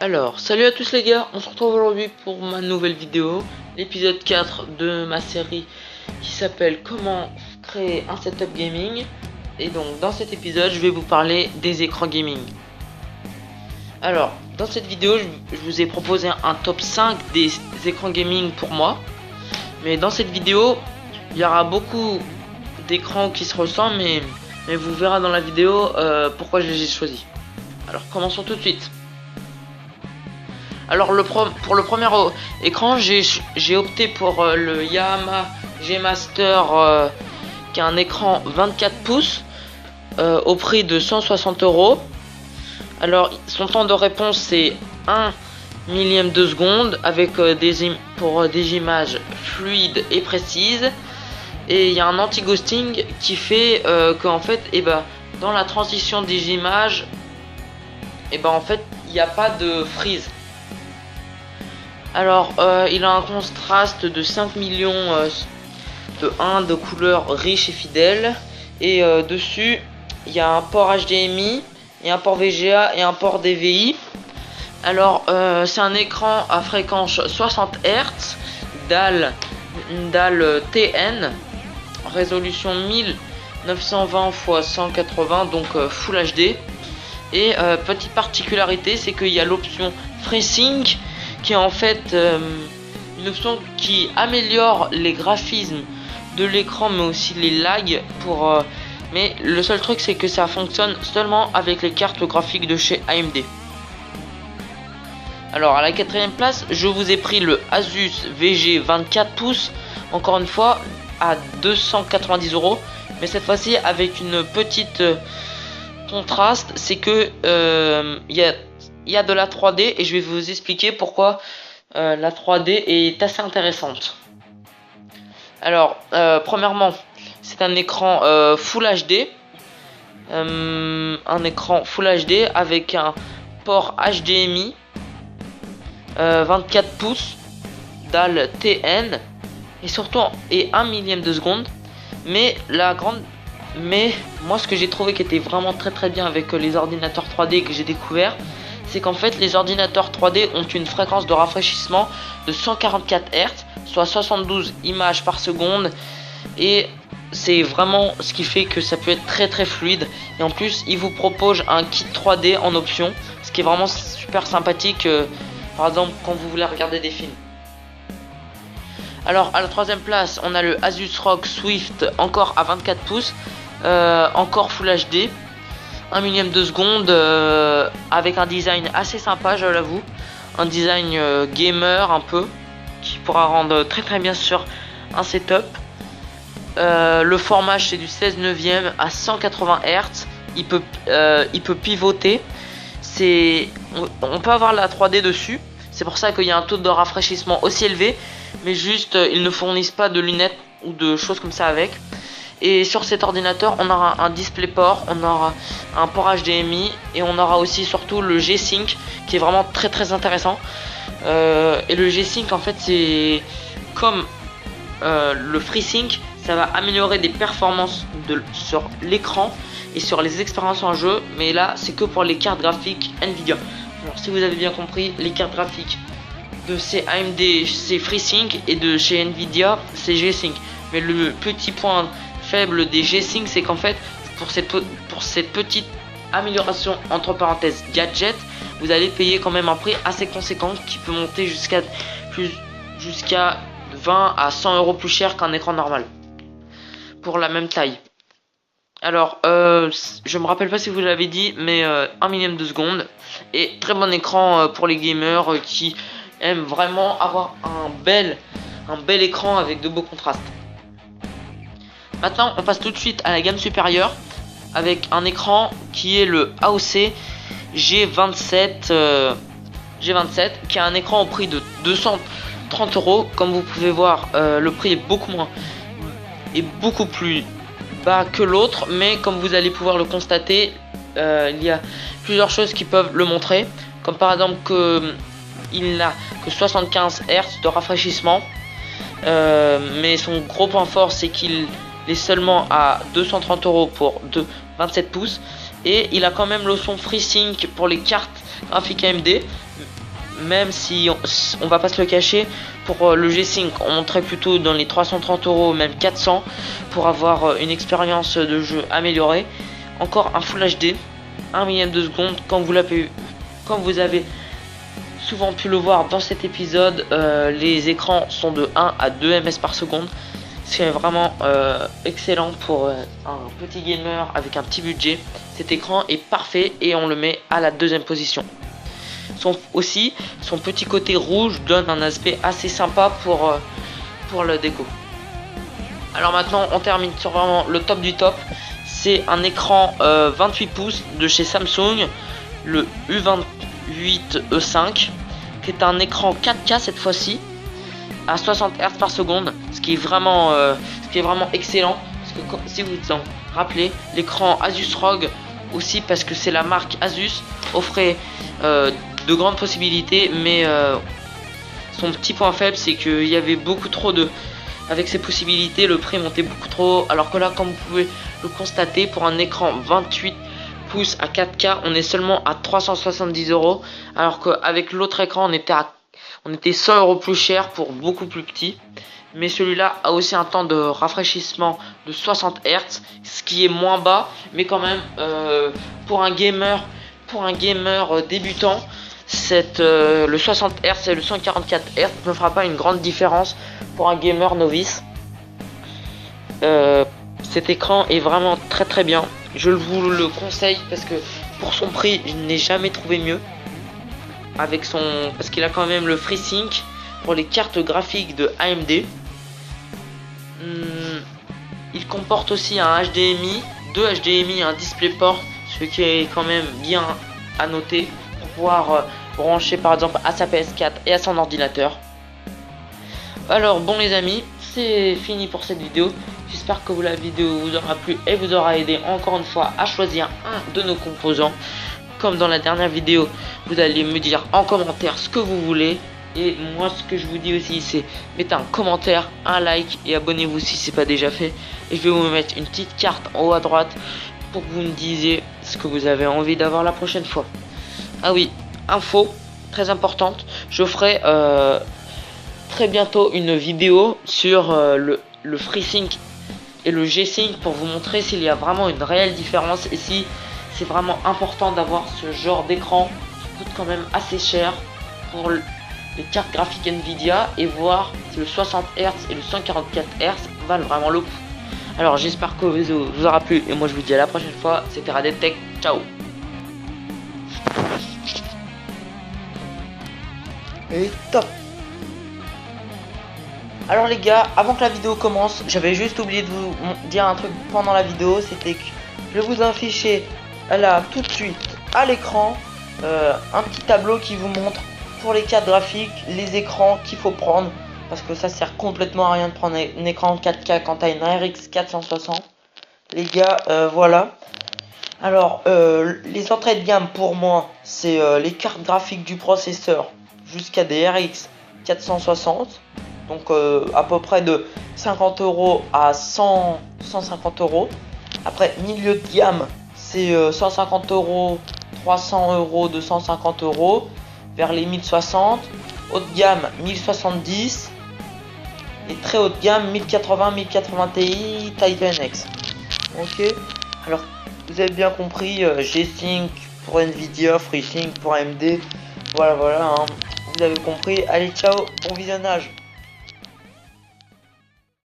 Alors, salut à tous les gars, on se retrouve aujourd'hui pour ma nouvelle vidéo, l'épisode 4 de ma série qui s'appelle Comment créer un setup gaming. Et donc dans cet épisode, je vais vous parler des écrans gaming. Alors, dans cette vidéo, je vous ai proposé un top 5 des écrans gaming pour moi. Mais dans cette vidéo, il y aura beaucoup d'écrans qui se ressemblent, mais vous verrez dans la vidéo pourquoi je les ai choisis. Alors, commençons tout de suite. Alors pour le premier écran, j'ai opté pour le Yamaha G Master qui a un écran 24 pouces au prix de 160 €. Alors son temps de réponse c'est 1 millième de seconde avec des images fluides et précises. Et il y a un anti-ghosting qui fait qu'en fait dans la transition des images en fait il n'y a pas de freeze. Alors il a un contraste de 5 millions de couleurs riches et fidèles. Et dessus il y a un port HDMI et un port VGA et un port DVI. Alors c'est un écran à fréquence 60 Hz, une dalle TN, résolution 1920 x 180, donc Full HD. Et petite particularité, c'est qu'il y a l'option FreeSync qui est en fait une option qui améliore les graphismes de l'écran mais aussi les lags mais le seul truc c'est que ça fonctionne seulement avec les cartes graphiques de chez AMD. Alors à la quatrième place, je vous ai pris le Asus VG 24 pouces, encore une fois à 290 €, mais cette fois-ci avec une petite contraste, c'est que il y a de la 3D et je vais vous expliquer pourquoi la 3D est assez intéressante. Alors premièrement, c'est un écran Full HD, avec un port HDMI 24 pouces, dalle TN et surtout 1 millième de seconde. Mais moi ce que j'ai trouvé qui était vraiment très bien avec les ordinateurs 3D que j'ai découvert, c'est qu'en fait les ordinateurs 3D ont une fréquence de rafraîchissement de 144 Hz, soit 72 images par seconde, et c'est vraiment ce qui fait que ça peut être très fluide. Et en plus ils vous proposent un kit 3D en option, ce qui est vraiment super sympathique par exemple quand vous voulez regarder des films. Alors à la troisième place, on a le Asus ROG Swift, encore à 24 pouces, encore Full HD, 1 millième de seconde, avec un design assez sympa, je l'avoue, un design gamer un peu, qui pourra rendre très bien sur un setup. Le format c'est du 16 neuvième à 180 Hz, il peut pivoter, on peut avoir la 3D dessus, c'est pour ça qu'il y a un taux de rafraîchissement aussi élevé, mais juste ils ne fournissent pas de lunettes ou de choses comme ça avec. Et sur cet ordinateur on aura un DisplayPort, on aura un port HDMI et on aura aussi surtout le G-Sync qui est vraiment très intéressant. Et le G-Sync en fait c'est comme le FreeSync, ça va améliorer des performances sur l'écran et sur les expériences en jeu, mais là c'est que pour les cartes graphiques Nvidia. Alors si vous avez bien compris, les cartes graphiques de chez AMD c'est FreeSync et de chez Nvidia c'est G-Sync. Mais le petit point faible des G-Sync, c'est qu'en fait pour cette petite amélioration entre parenthèses gadget, vous allez payer quand même un prix assez conséquent qui peut monter jusqu'à 20 à 100 € plus cher qu'un écran normal pour la même taille. Alors je me rappelle pas si vous l'avez dit, mais 1 millième de seconde et très bon écran pour les gamers qui aiment vraiment avoir un bel écran avec de beaux contrastes. Maintenant on passe tout de suite à la gamme supérieure avec un écran qui est le AOC G27 qui a un écran au prix de 230 €. Comme vous pouvez voir, le prix est beaucoup plus bas que l'autre, mais comme vous allez pouvoir le constater, il y a plusieurs choses qui peuvent le montrer, comme par exemple qu'il n'a que 75 Hz de rafraîchissement, mais son gros point fort c'est qu'il est seulement à 230 € pour 27 pouces Et il a quand même l'option FreeSync pour les cartes graphiques AMD. Même si on va pas se le cacher, pour le G-Sync on monterait plutôt dans les 330 €, même 400, pour avoir une expérience de jeu améliorée. Encore un Full HD, 1 millième de seconde, comme vous avez souvent pu le voir dans cet épisode. Les écrans sont de 1 à 2 ms par seconde. C'est vraiment excellent pour un petit gamer avec un petit budget. Cet écran est parfait et on le met à la deuxième position. Son petit côté rouge donne un aspect assez sympa pour le déco. Alors maintenant on termine sur vraiment le top du top. C'est un écran 28 pouces de chez Samsung, le U28E5, qui est un écran 4K cette fois-ci, à 60 Hz par seconde, ce qui est vraiment excellent. Parce que si vous vous en rappelez, l'écran Asus ROG aussi, parce que c'est la marque Asus, offrait de grandes possibilités, mais son petit point faible, c'est qu'il y avait beaucoup trop de... Avec ces possibilités, le prix montait beaucoup trop, alors que là, comme vous pouvez le constater, pour un écran 28 pouces à 4K, on est seulement à 370 €, alors qu'avec l'autre écran, on était 100 € plus cher pour beaucoup plus petit. Mais celui-là a aussi un temps de rafraîchissement de 60 Hz, ce qui est moins bas, mais quand même pour un gamer débutant, le 60 Hz et le 144 Hz ne fera pas une grande différence pour un gamer novice. Cet écran est vraiment très très bien. Je vous le conseille parce que pour son prix, je n'ai jamais trouvé mieux. Parce qu'il a quand même le FreeSync pour les cartes graphiques de AMD. Il comporte aussi un HDMI, 2 HDMI et un DisplayPort, ce qui est quand même bien à noter pour pouvoir brancher par exemple à sa PS4 et à son ordinateur. Alors bon les amis, c'est fini pour cette vidéo. J'espère que la vidéo vous aura plu et vous aura aidé encore une fois à choisir un de nos composants. Comme dans la dernière vidéo, vous allez me dire en commentaire ce que vous voulez. Et moi ce que je vous dis aussi, c'est mettez un commentaire, un like et abonnez-vous si c'est pas déjà fait. Et je vais vous mettre une petite carte en haut à droite pour que vous me disiez ce que vous avez envie d'avoir la prochaine fois. Ah oui, info très importante, je ferai très bientôt une vidéo sur le FreeSync et le G-Sync pour vous montrer s'il y a vraiment une réelle différence et si c'est vraiment important d'avoir ce genre d'écran qui coûte quand même assez cher pour les cartes graphiques Nvidia, et voir si le 60 Hz et le 144 Hz valent vraiment le coup. Alors j'espère que vous aura plu et moi je vous dis à la prochaine fois. C'était Radetech, ciao. Et top. Alors les gars, avant que la vidéo commence, j'avais juste oublié de vous dire un truc pendant la vidéo, c'était que je vais vous afficher là tout de suite à l'écran un petit tableau qui vous montre pour les cartes graphiques les écrans qu'il faut prendre, parce que ça sert complètement à rien de prendre un écran 4K quand t'as une RX 460. Les gars, voilà. Alors les entrées de gamme pour moi, c'est les cartes graphiques du processeur jusqu'à des RX 460, donc à peu près de 50 € à 150 €. Après milieu de gamme, c'est 150 €, 300 €, 250 € vers les 1060. Haut de gamme 1070 et très haut de gamme 1080, 1080 Ti Titan X. Ok, alors vous avez bien compris, G-Sync pour Nvidia, FreeSync pour AMD. Voilà, hein. Vous avez compris. Allez, ciao, bon visionnage.